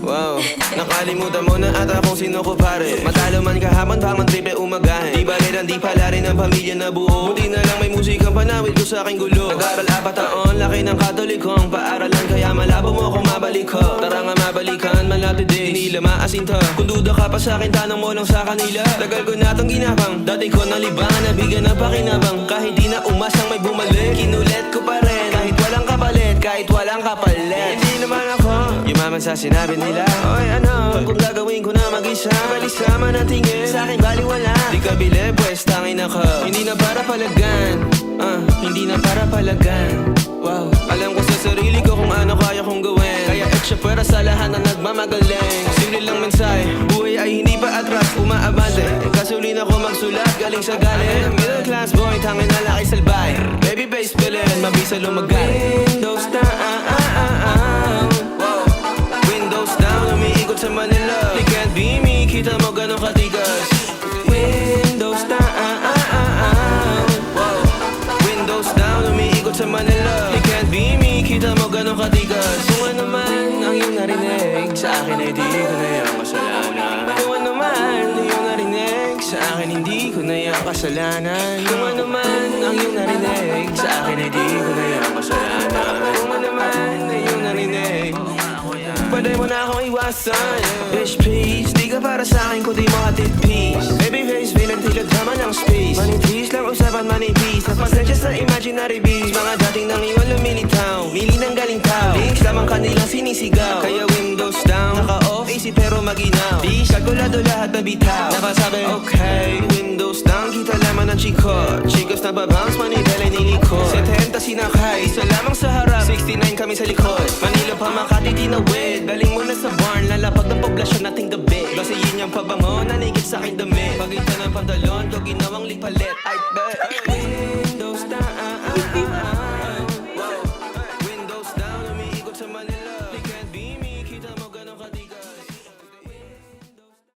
Wow, nakalimutan mo na ata kung sino ko pare. Matalo man kahapon, bangon tripe umagahin. Di baliran, di pala rin ang pamilya na buo. Buti na lang may musikang panawid ko sa aking gulo. Nag-aral 4 taon, laki ng katolikong paaralan, kaya malabo mo kung mabalik ko. Tara nga mabalikan, man lahat today, di nila maasinta. Kung duda ka pa sa akin, tanong mo lang sa kanila. Tagal ko na tong ginapang, dati ko nang libangan, nabigyan ng pakinabang. Kahit di na umasang may bumalik, kinulit ko pa rin. Kahit walang kapalit, kahit walang kapalit. Hindi naman ako yumaman sa sinabi nila. Oy ano, kung gagawin ko na mag-isa, balisa man ang tingin, sa akin baliwala. Di ka bili, pues tangin ako. Hindi na para palagan, hindi na para palagan. Wow, alam ko sa sarili ko kung ano kaya kong gawin. Kaya eksya pwera sa lahat na nagmamagaling. Simple lang mensahe, buhay ay hindi pa atras, umaabante. Kasulin ako magsulat, galing sa galing. Middle class boy, tangin na laki salbay. Baby bass pilin, mabisa lumagal. Windows down, windows down, umiikot sa Manila. They can't be me, kita mo ganun katigas. Windows down, windows down, umiikot sa Manila. They can't be me, kita mo ganun katigas. Kung ano man ang iyong narinig, sa akin ay di ko na yung kasalanan. Kung ano man ang iyong narinig, sa akin hindi ko na yung kasalanan. Kung ano man ang iyong narinig, sa akin ay di ko na yung kasalanan. Kung ano man ang iyong narinig, pwede mo na akong iwasan. Bitch please, di ka para sa akin kundi mo hatid peace. Baby face, bilang tilad naman ng space. Manipis lang usapan manipis, sa pasensya sa imaginary beast. Mga dating nang iwan lumilitaw, mili ng galing tao, links lamang kanilang sinisigaw. Kaya windows down, naka-off, AC pero maginaw. Di kalkulado lahat na bitaw, nakasabi okay, windows down, kita lamang ng chiko. Chicos na babounce, manibela niliko. 70 sinakay, isa lamang sa harap, 69 kami sa likod. Manila pa Makati tinawid, daling mo na sa barn, lalapag ng poblasyon nating gabi. Basta yun yung pabango, nanikip sa aking damit.